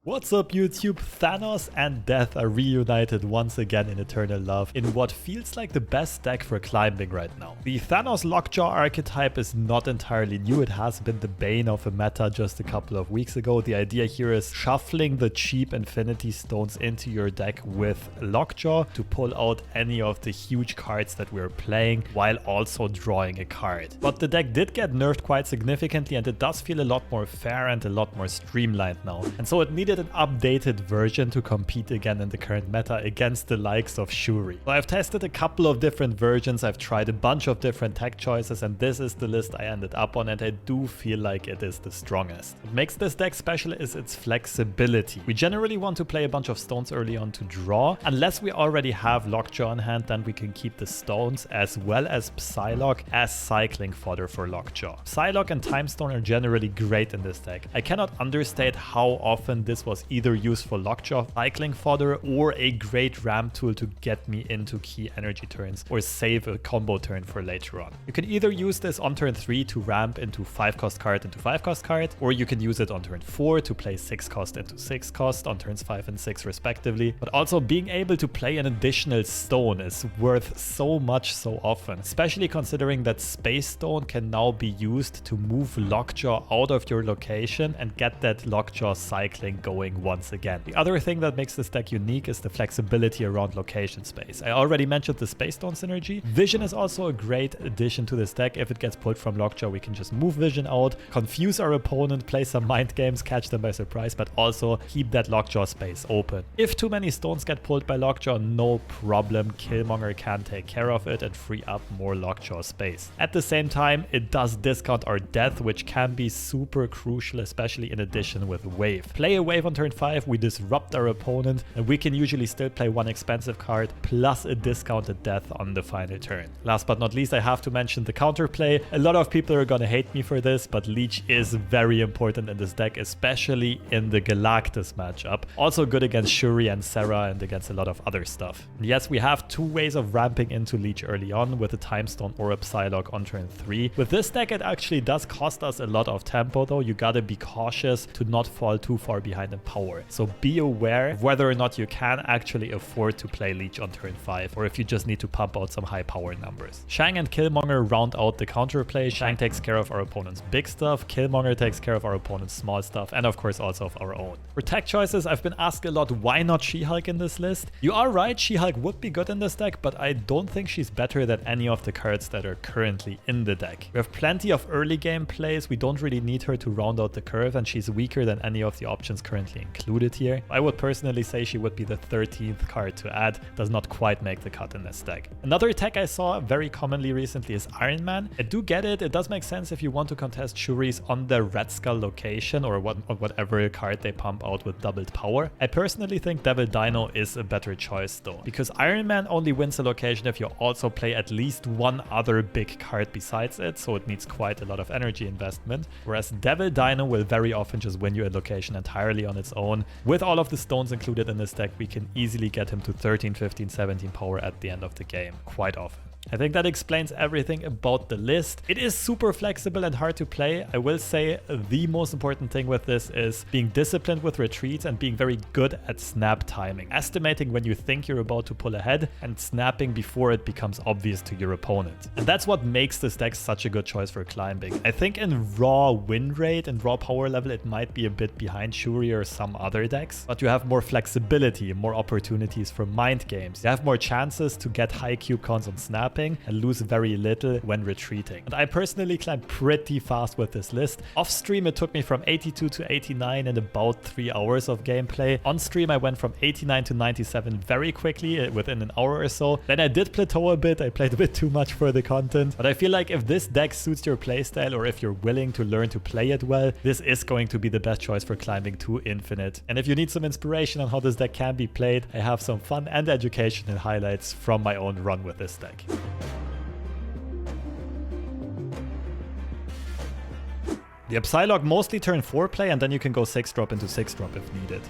What's up YouTube? Thanos and Death are reunited once again in Eternal Love in what feels like the best deck for climbing right now. The Thanos Lockjaw archetype is not entirely new, it has been the bane of a meta just a couple of weeks ago. The idea here is shuffling the cheap Infinity Stones into your deck with Lockjaw to pull out any of the huge cards that we're playing while also drawing a card. But the deck did get nerfed quite significantly and it does feel a lot more fair and a lot more streamlined now. And so it needed an updated version to compete again in the current meta against the likes of Shuri. So I've tested a couple of different versions, I've tried a bunch of different tech choices, and this is the list I ended up on, and I do feel like it is the strongest. What makes this deck special is its flexibility. We generally want to play a bunch of stones early on to draw. Unless we already have Lockjaw in hand, then we can keep the stones as well as Psylocke as cycling fodder for Lockjaw. Psylocke and Time Stone are generally great in this deck. I cannot understate how often this was either used for Lockjaw cycling fodder or a great ramp tool to get me into key energy turns or save a combo turn for later on. You can either use this on turn 3 to ramp into 5-cost card into 5-cost card, or you can use it on turn 4 to play 6-cost into 6-cost on turns 5 and 6 respectively. But also being able to play an additional stone is worth so much so often, especially considering that Space Stone can now be used to move Lockjaw out of your location and get that Lockjaw cycling going once again. The other thing that makes this deck unique is the flexibility around location space. I already mentioned the Space Stone synergy. Vision is also a great addition to this deck. If it gets pulled from Lockjaw, we can just move Vision out, confuse our opponent, play some mind games, catch them by surprise, but also keep that Lockjaw space open. If too many stones get pulled by Lockjaw, no problem. Killmonger can take care of it and free up more Lockjaw space. At the same time, it does discount our death, which can be super crucial, especially in addition with Wave. Play a Wave on turn 5, we disrupt our opponent, and we can usually still play one expensive card plus a discounted death on the final turn. Last but not least, I have to mention the counterplay. A lot of people are gonna hate me for this, but Leech is very important in this deck, especially in the Galactus matchup. Also good against Shuri and Sarah and against a lot of other stuff. And yes, we have two ways of ramping into Leech early on with a Time Stone or a Psylocke on turn 3. With this deck, it actually does cost us a lot of tempo though. You gotta be cautious to not fall too far behind in power. So be aware of whether or not you can actually afford to play Leech on turn 5, or if you just need to pump out some high power numbers. Shang and Killmonger round out the counterplay. Shang takes care of our opponent's big stuff, Killmonger takes care of our opponent's small stuff, and of course also of our own. For tech choices, I've been asked a lot, why not She-Hulk in this list? You are right, She-Hulk would be good in this deck, but I don't think she's better than any of the cards that are currently in the deck. We have plenty of early game plays, we don't really need her to round out the curve, and she's weaker than any of the options currently included here. I would personally say she would be the 13th card to add, does not quite make the cut in this deck. Another tech I saw very commonly recently is Iron Man. I do get it, it does make sense if you want to contest Shuri's on the Red Skull location or whatever card they pump out with doubled power. I personally think Devil Dino is a better choice though, because Iron Man only wins a location if you also play at least one other big card besides it, so it needs quite a lot of energy investment, whereas Devil Dino will very often just win you a location entirely on its own. With all of the stones included in this deck, we can easily get him to 13, 15, 17 power at the end of the game, quite often. I think that explains everything about the list. It is super flexible and hard to play. I will say the most important thing with this is being disciplined with retreats and being very good at snap timing. Estimating when you think you're about to pull ahead and snapping before it becomes obvious to your opponent. And that's what makes this deck such a good choice for climbing. I think in raw win rate and raw power level, it might be a bit behind Shuri or some other decks, but you have more flexibility, more opportunities for mind games. You have more chances to get high cube counts on snap and lose very little when retreating. And I personally climbed pretty fast with this list. Off stream it took me from 82 to 89 in about 3 hours of gameplay. On stream I went from 89 to 97 very quickly within an hour or so. Then I did plateau a bit, I played a bit too much for the content, but I feel like if this deck suits your playstyle or if you're willing to learn to play it well, this is going to be the best choice for climbing to infinite. And if you need some inspiration on how this deck can be played, I have some fun and educational highlights from my own run with this deck. The Psylocke mostly turn 4 play, and then you can go 6-drop into 6-drop if needed.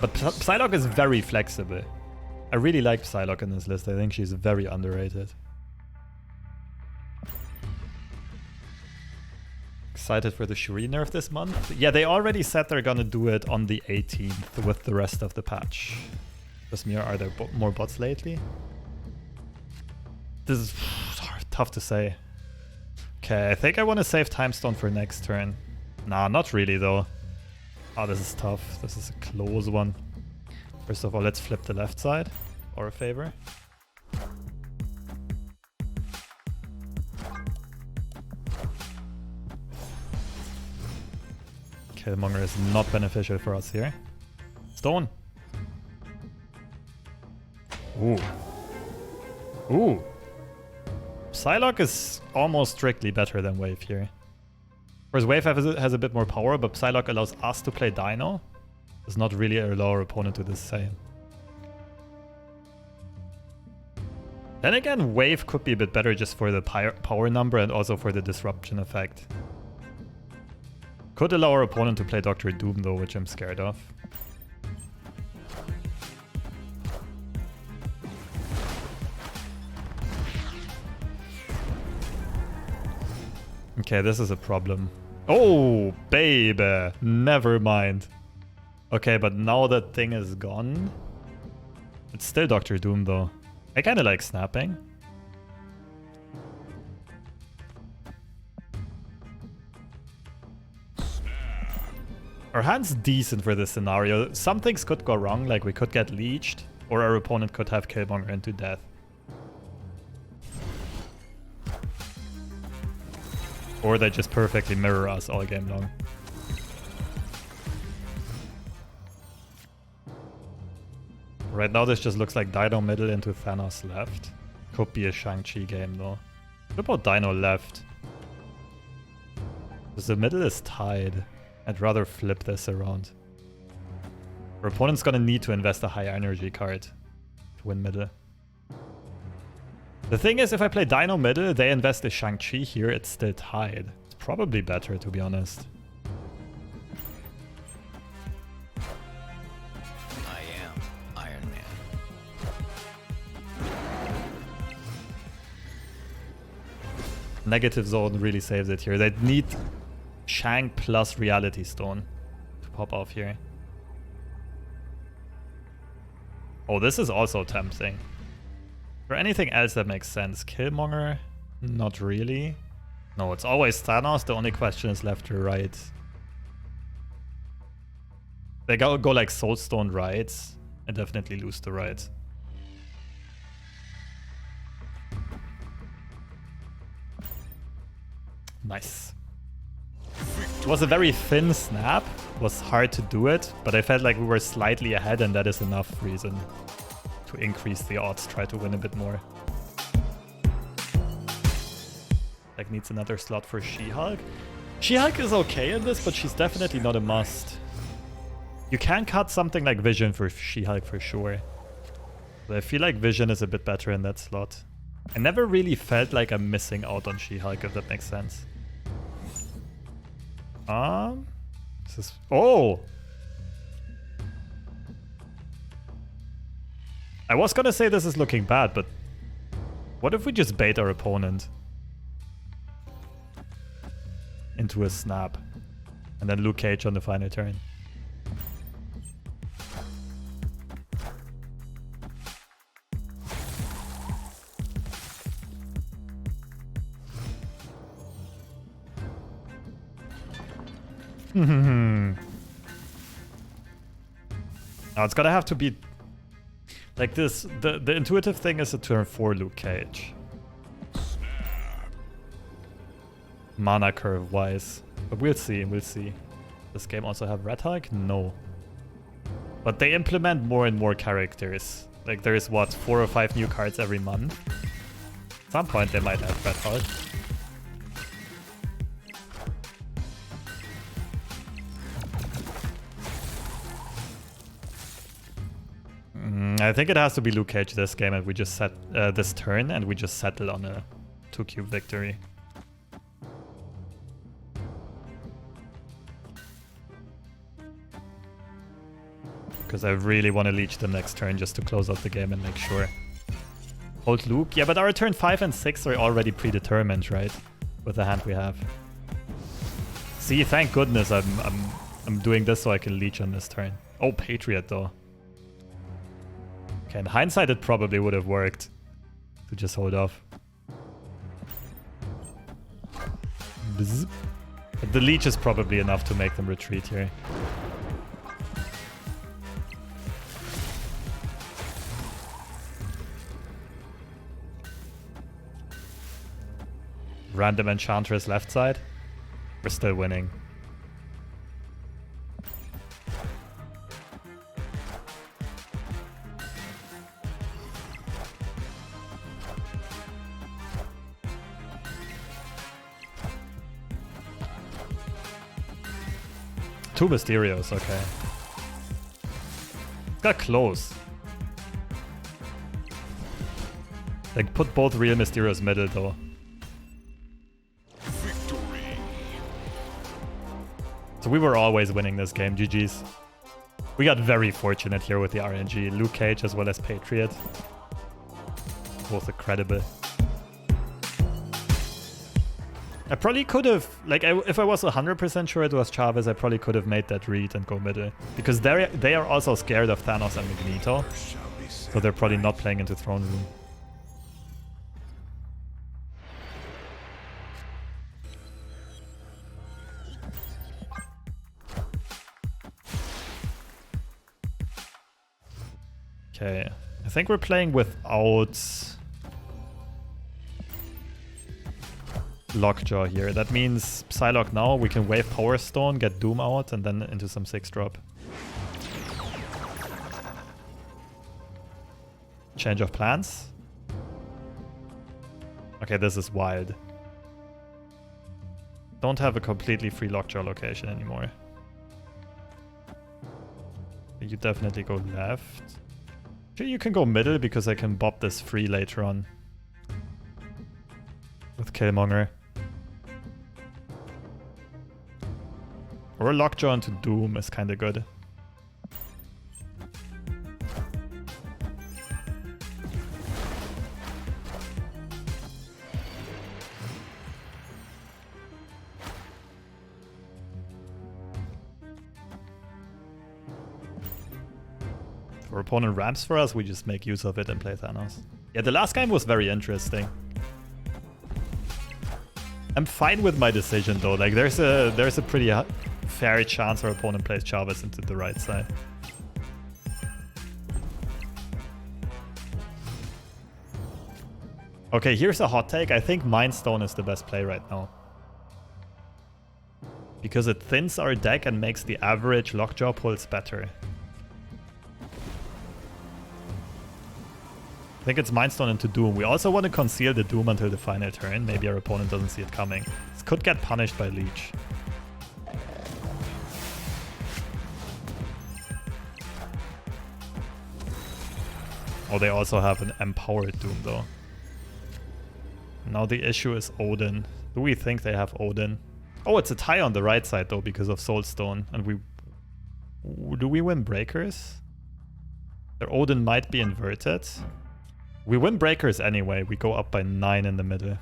But Psylocke is very flexible. I really like Psylocke in this list, I think she's very underrated. Excited for the Shuri nerf this month? Yeah, they already said they're gonna do it on the 18th with the rest of the patch. Just me, or are there more bots lately? This is tough to say. Okay, I think I want to save Time Stone for next turn. Nah, not really though. Oh, this is tough. This is a close one. First of all, let's flip the left side. Or a favor. Killmonger is not beneficial for us here. Stone. Ooh. Ooh. Psylocke is almost strictly better than Wave here. Of course, Wave has a bit more power, but Psylocke allows us to play Dino. Does not really allow our opponent to do the same. Then again, Wave could be a bit better just for the power number and also for the disruption effect. Could allow our opponent to play Doctor Doom though, which I'm scared of. Okay, this is a problem. Oh, baby! Never mind. Okay, but now that thing is gone. It's still Doctor Doom though. I kinda like snapping. Our hand's decent for this scenario. Some things could go wrong, like we could get leeched, or our opponent could have Killmonger into death. Or they just perfectly mirror us all game long. Right now this just looks like Dino middle into Thanos left. Could be a Shang Chi game though. What about Dino left? Because the middle is tied. I'd rather flip this around. Our opponent's gonna need to invest a high energy card to win middle. The thing is, if I play Dino middle, they invest a Shang Chi here, it's still tied. It's probably better, to be honest. I am Iron Man. Negative zone really saves it here. They need Shang plus Reality Stone to pop off here. Oh, this is also tempting. For anything else that makes sense. Killmonger? Not really. No, it's always Thanos. The only question is left or right. They go like Soulstone right. I definitely lose the right. Nice. It was a very thin snap. It was hard to do it, but I felt like we were slightly ahead and that is enough reason to increase the odds, try to win a bit more. Like needs another slot for She-Hulk. She-Hulk is okay in this, but she's definitely not a must. You can cut something like Vision for She-Hulk for sure. But I feel like Vision is a bit better in that slot. I never really felt like I'm missing out on She-Hulk, if that makes sense. This is... Oh! I was gonna say this is looking bad, but... What if we just bait our opponent into a snap? And then Luke Cage on the final turn. Now it's gonna have to be like this. The intuitive thing is a turn 4 Luke Cage. Mana curve wise. But we'll see, we'll see. This game also have Red Hulk? No. But they implement more and more characters. Like there is what, 4 or 5 new cards every month. At some point they might have Red Hulk. I think it has to be Luke Cage this game, and we just set this turn, and we just settle on a 2-cube victory. Because I really want to leech the next turn just to close out the game and make sure. Hold Luke? Yeah, but our turn 5 and 6 are already predetermined, right? With the hand we have. See, thank goodness I'm doing this so I can leech on this turn. Oh, Patriot though. Okay, in hindsight it probably would have worked to just hold off. Bzz. But the leech is probably enough to make them retreat here. Random Enchantress left side. We're still winning. Two Mysterios, okay. It got close. Like, put both real Mysterios middle though. So we were always winning this game, GG's. We got very fortunate here with the RNG. Luke Cage as well as Patriot. Both incredible. I probably could have, like, if I was 100% sure it was Chavez, I probably could have made that read and go middle. Because they are also scared of Thanos and Magneto. So they're probably not playing into Throne Room. Okay, I think we're playing without Lockjaw here. That means Psylocke now, we can wave Power Stone, get Doom out, and then into some 6-drop. Change of plans. Okay, this is wild. Don't have a completely free Lockjaw location anymore. You definitely go left. Sure, you can go middle because I can bop this free later on with Killmonger. Or Lockjaw into Doom is kind of good. If our opponent ramps for us, we just make use of it and play Thanos. Yeah, the last game was very interesting. I'm fine with my decision though. Like there's a pretty fair chance our opponent plays Chavez into the right side. Okay, here's a hot take. I think Mind Stone is the best play right now. Because it thins our deck and makes the average Lockjaw pulls better. I think it's Mind Stone into Doom. We also want to conceal the Doom until the final turn. Maybe our opponent doesn't see it coming. This could get punished by Leech. Oh, they also have an empowered Doom though. Now the issue is Odin. Do we think they have Odin? Oh, it's a tie on the right side though because of Soulstone. And do we win Breakers? Their Odin might be inverted. We win Breakers anyway. We go up by 9 in the middle.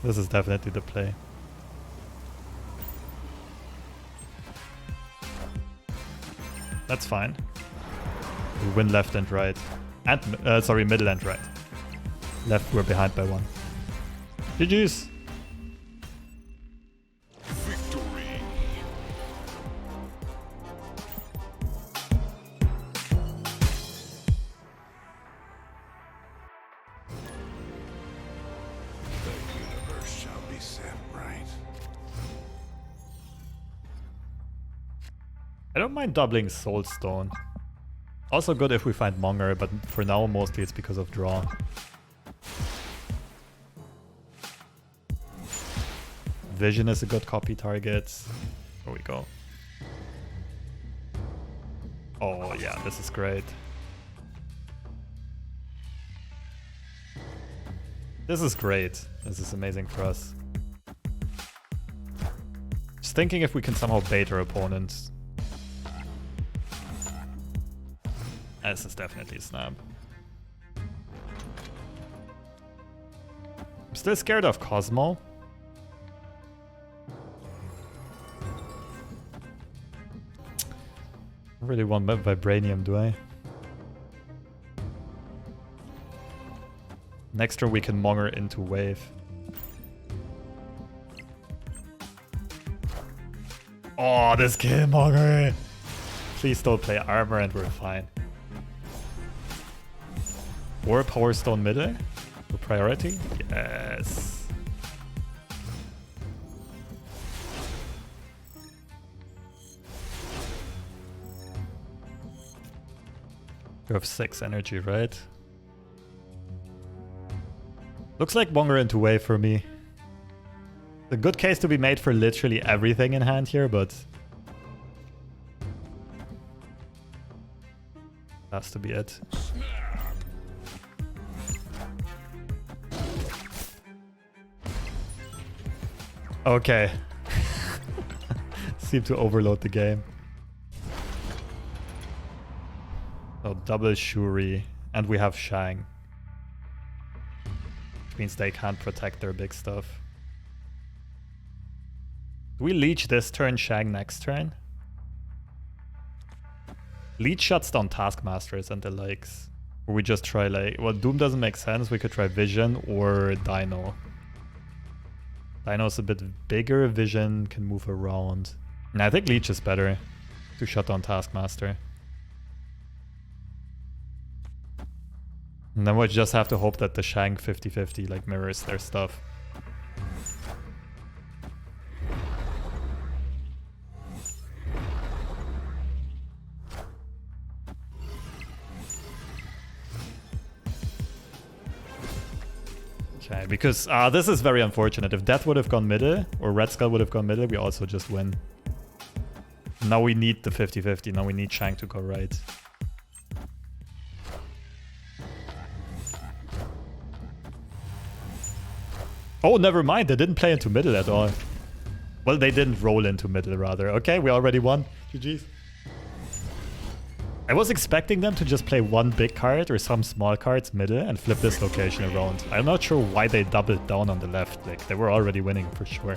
This is definitely the play. That's fine. We win left and right. And, sorry, middle and right. Left, we're behind by 1. GG's! I don't mind doubling Soulstone. Also good if we find Monger, but for now mostly it's because of draw. Vision is a good copy target. Here we go. Oh yeah, this is great. This is great. This is amazing for us. Just thinking if we can somehow bait our opponents. This is definitely a snap. I'm still scared of Cosmo. I really want Vibranium, do I? Next turn we can Monger into Wave. Oh, this Killmonger! Please don't play armor and we're fine. Or Power Stone middle for priority? Yes. You have 6 energy, right? Looks like Monger into Wave for me. A good case to be made for literally everything in hand here, but has to be it. Okay. Seem to overload the game. So double Shuri, and we have Shang. Which means they can't protect their big stuff. Do we Leech this turn, Shang next turn? Leech shuts down Taskmasters and the likes. Or we just try like... Well, Doom doesn't make sense. We could try Vision or Dino. Dino's a bit bigger. Vision can move around. And I think Leech is better to shut down Taskmaster. And then we just have to hope that the Shang 50-50 like mirrors their stuff. Okay, because this is very unfortunate. If Death would have gone middle, or Red Skull would have gone middle, we also just win. Now we need the 50-50. Now we need Shang to go right. Oh, never mind. They didn't play into middle at all. Well, they didn't roll into middle, rather. Okay, we already won. GG's. I was expecting them to just play one big card or some small cards middle and flip this location around. I'm not sure why they doubled down on the left. Like, they were already winning for sure.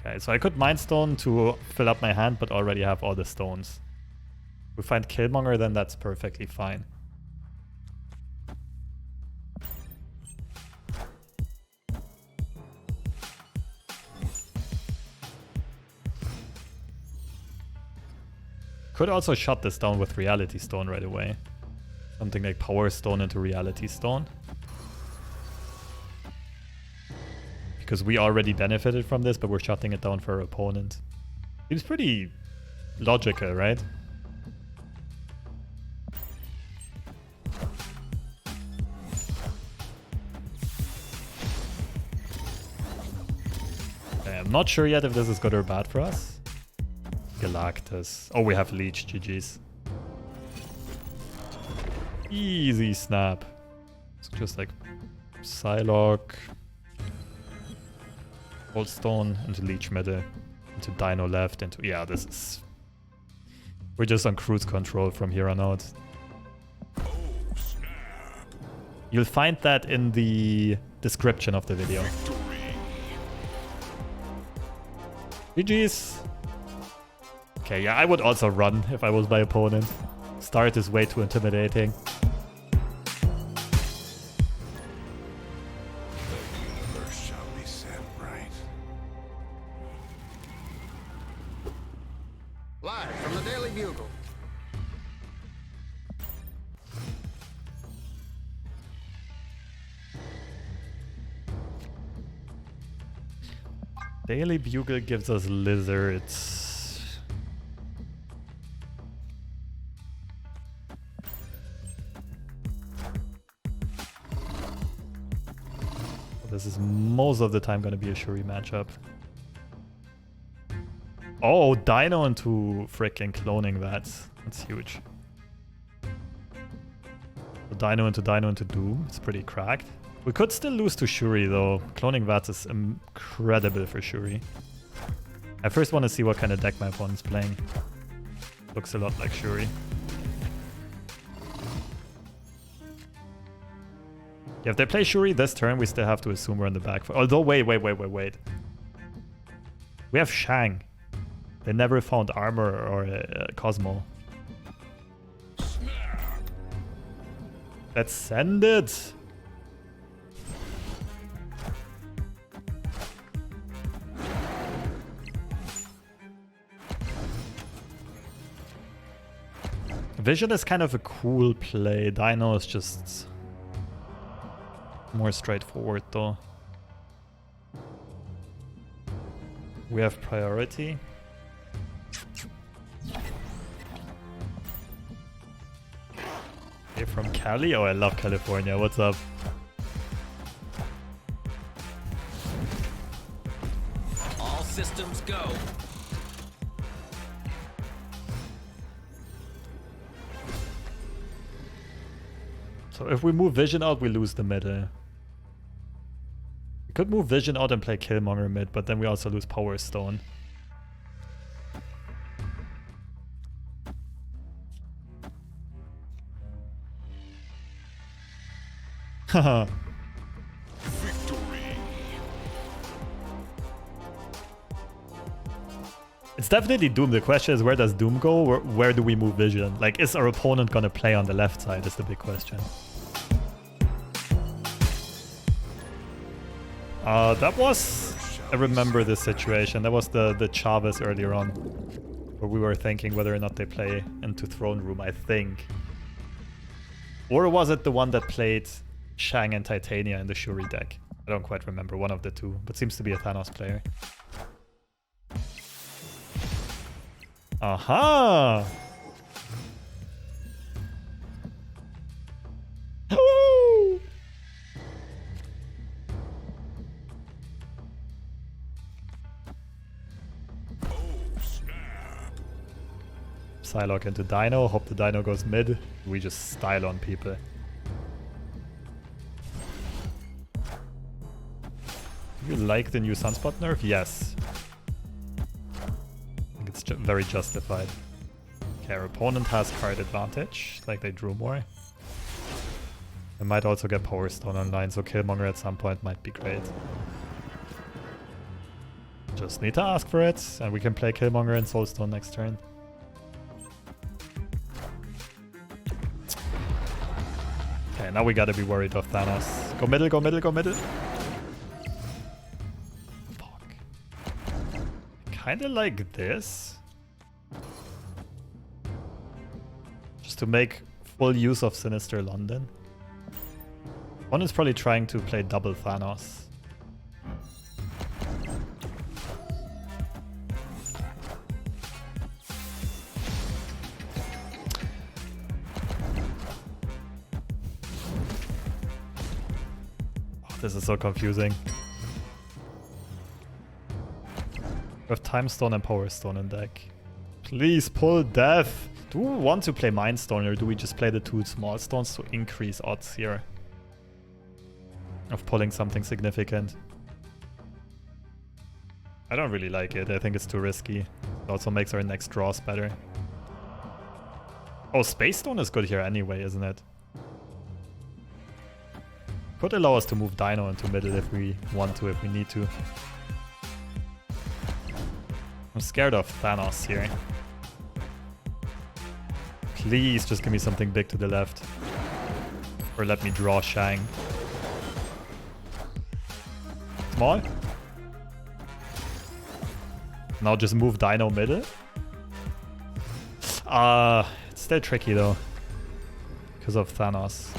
Okay, so I could Mind Stone to fill up my hand, but already have all the stones. If we find Killmonger, then that's perfectly fine. Could also shut this down with Reality Stone right away. Something like Power Stone into Reality Stone. Because we already benefited from this, but we're shutting it down for our opponent. Seems pretty logical, right? Okay, I'm not sure yet if this is good or bad for us. Galactus. Oh, we have Leech. GG's. Easy snap. So just like Psylocke. Cold Stone into Leech middle. Into Dino left. Into... Yeah, this is... We're just on cruise control from here on out. You'll find that in the description of the video. GG's. Okay, yeah, I would also run if I was my opponent. Start is way too intimidating. The universe shall be set right. Live from the Daily Bugle. Daily Bugle gives us lizards. This is most of the time going to be a Shuri matchup. Oh, Dino into freaking cloning that. That's huge. So Dino into Doom. It's pretty cracked. We could still lose to Shuri though. Cloning Vats is incredible for Shuri. I first want to see what kind of deck my opponent's playing. Looks a lot like Shuri. Yeah, if they play Shuri this turn, we still have to assume we're on the back foot. Although, wait. We have Shang. They never found armor or Cosmo. Let's send it. Vision is kind of a cool play. Dino is just more straightforward though. We have priority. Hey, from Cali? Oh, I love California. What's up? All systems go. So if we move Vision out, we lose the middle. We could move Vision out and play Killmonger mid, but then we also lose Power Stone. Haha. It's definitely Doom. The question is, where does Doom go? Where do we move Vision? Like, is our opponent gonna play on the left side is the big question. That was... I remember this situation. That was the Chavez earlier on. Where we were thinking whether or not they play into Throne Room, I think. Or was it the one that played Shang and Titania in the Shuri deck? I don't quite remember. One of the two. But seems to be a Thanos player. Aha! Woo! Psylocke into Dino. Hope the Dino goes mid. We just style on people. Do you like the new Sunspot nerf? Yes. It's very justified. Okay, our opponent has card advantage, like they drew more. They might also get Power Stone online, so Killmonger at some point might be great. Just need to ask for it, and we can play Killmonger and Soulstone next turn. Okay, now we gotta be worried of Thanos. Go middle, go middle, go middle. Kinda like this. Just to make full use of Sinister London. One is probably trying to play double Thanos. Oh, this is so confusing. We have Time Stone and Power Stone in deck. Please pull Death. Do we want to play Mind Stone, or do we just play the two small stones to increase odds here of pulling something significant? I don't really like it. I think it's too risky. It also makes our next draws better. Oh, Space Stone is good here anyway, isn't it? Could allow us to move Dino into middle if we want to, if we need to. I'm scared of Thanos here. Please just give me something big to the left. Or let me draw Shang. Small. Now just move Dino middle. It's still tricky though. Because of Thanos.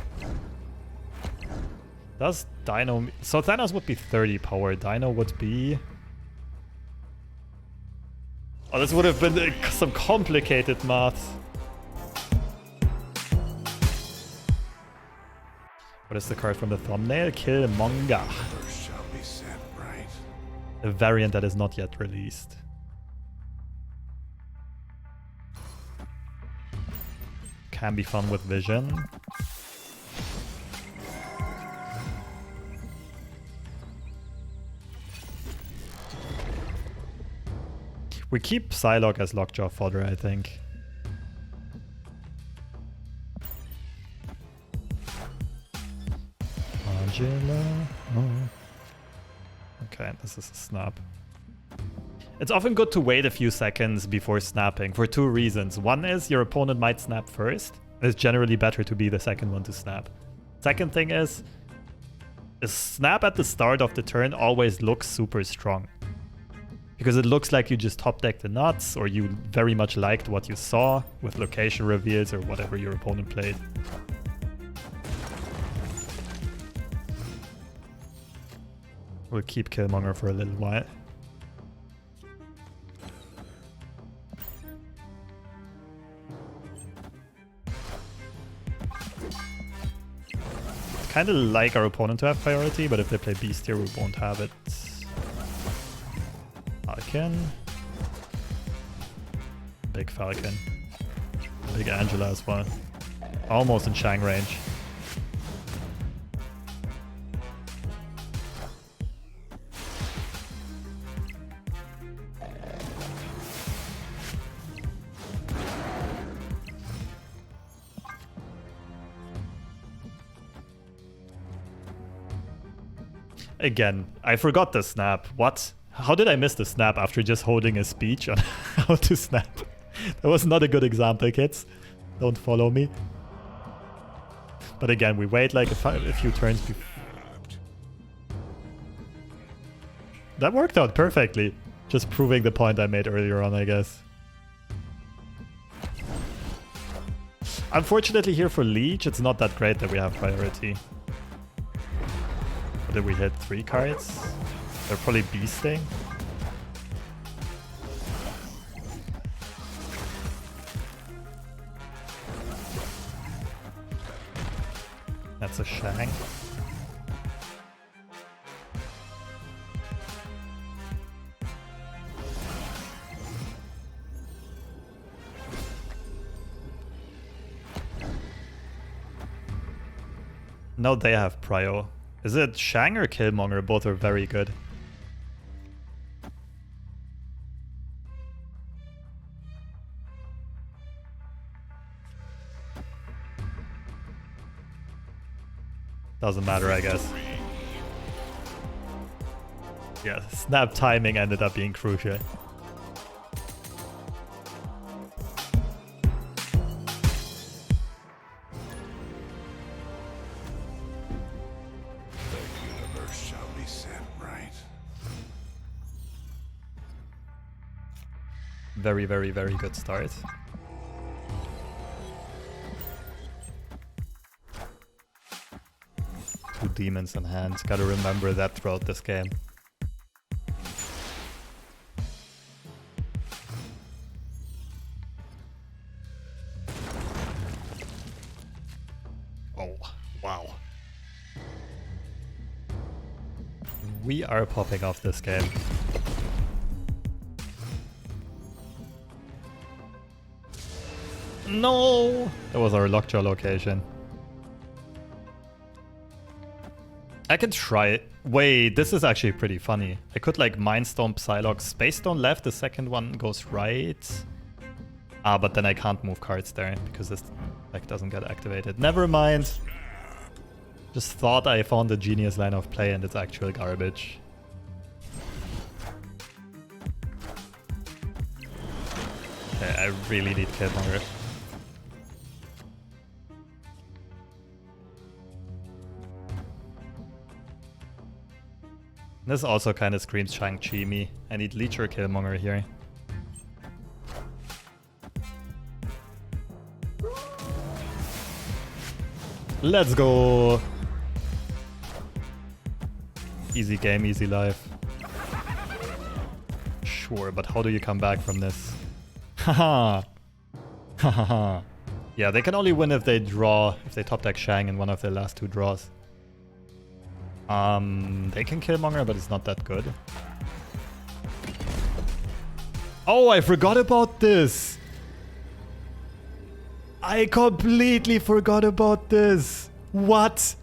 Does Dino... So Thanos would be 30 power. Dino would be... Oh, this would have been some complicated math. What is the card from the thumbnail? Killmonger. First shall be set right. A variant that is not yet released. Can be fun with Vision. We keep Psylocke as Lockjaw fodder, I think. Angela. Oh. Okay, this is a snap. It's often good to wait a few seconds before snapping for two reasons. One is your opponent might snap first. It's generally better to be the second one to snap. Second thing is, a snap at the start of the turn always looks super strong. Because it looks like you just top decked the nuts, or you very much liked what you saw with location reveals or whatever your opponent played. We'll keep Killmonger for a little while. Kind of like our opponent to have priority, but if they play Beast here, we won't have it. Falcon. Big Falcon. Big Angela as well. Almost in Shang range. Again, I forgot the snap. What? How did I miss the snap after just holding a speech on how to snap? That was not a good example, kids. Don't follow me. But again, we wait like a few turns before. That worked out perfectly. Just proving the point I made earlier on, I guess. Unfortunately here for Leech, it's not that great that we have priority. What did we hit? 3 cards? They're probably beasting. That's a Shang. No, they have prio. Is it Shang or Killmonger? Both are very good. Doesn't matter, I guess. Yeah, snap timing ended up being crucial. Very, very, very good start. Two demons in hand. Gotta remember that throughout this game. Oh, wow. We are popping off this game. No! That was our Lockjaw location. I can try it. Wait, this is actually pretty funny. I could like Mind Stone, Psylocke, Space Stone left, the second one goes right. Ah, but then I can't move cards there because this deck doesn't get activated. Never mind. Just thought I found a genius line of play and it's actual garbage. Okay, I really need Killmonger. This also kind of screams Shang Chi me. I need Leech or Killmonger here. Let's go! Easy game, easy life. Sure, but how do you come back from this? Haha! Haha! Yeah, they can only win if they draw, if they top deck Shang in one of their last 2 draws. They can Killmonger, but it's not that good. Oh, I forgot about this! I completely forgot about this! What?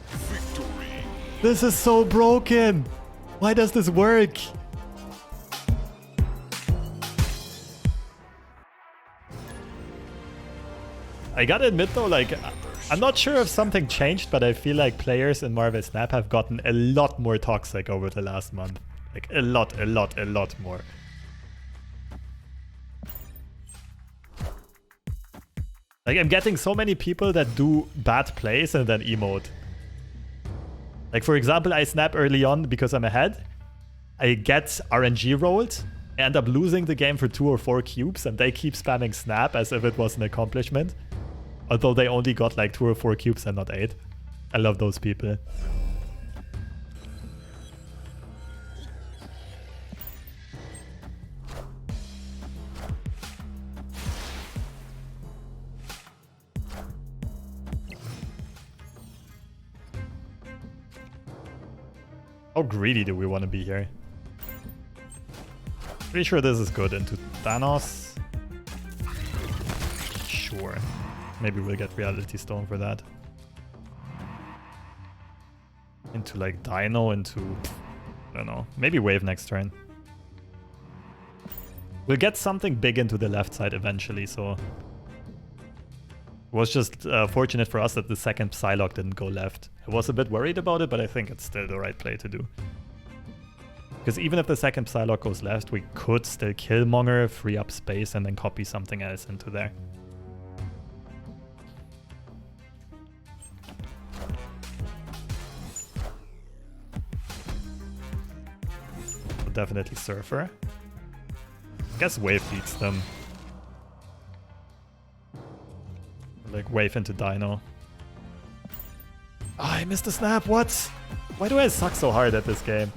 Victory. This is so broken! Why does this work? I gotta admit though, like, I'm not sure if something changed, but I feel like players in Marvel Snap have gotten a lot more toxic over the last month. Like, a lot more. Like, I'm getting so many people that do bad plays and then emote. Like, for example, I snap early on because I'm ahead. I get RNG rolled. I end up losing the game for 2 or 4 cubes, and they keep spamming snap as if it was an accomplishment. Although they only got like 2 or 4 cubes and not 8. I love those people. How greedy do we want to be here? Pretty sure this is good. Into Thanos. Sure. Maybe we'll get Reality Stone for that. Into like Dino, into... I don't know. Maybe Wave next turn. We'll get something big into the left side eventually, so... It was just fortunate for us that the second Psylocke didn't go left. I was a bit worried about it, but I think it's still the right play to do. Because even if the second Psylocke goes left, we could still Killmonger, free up space, and then copy something else into there. Definitely Surfer. I guess Wave beats them. Like Wave into Dino. Ah, I missed the snap, what? Why do I suck so hard at this game?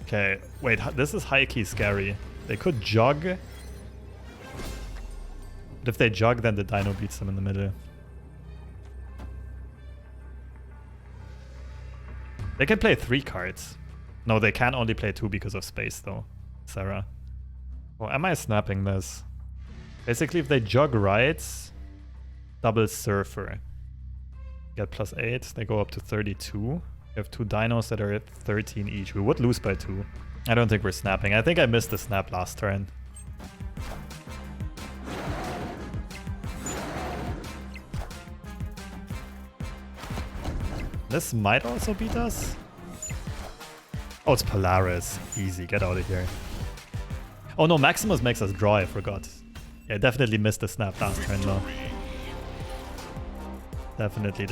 Okay, wait, this is high-key scary. They could jog. But if they jog, then the Dino beats them in the middle. They can play 3 cards. No, they can only play 2 because of space, though. Sarah. Well, am I snapping this? Basically, if they jog right, double Surfer. Get +8, they go up to 32. We have 2 dinos that are at 13 each. We would lose by 2. I don't think we're snapping. I think I missed the snap last turn. This might also beat us. Oh, it's Polaris. Easy, get out of here. Oh no, Maximus makes us draw, I forgot. Yeah, definitely missed the snap last turn though. Definitely.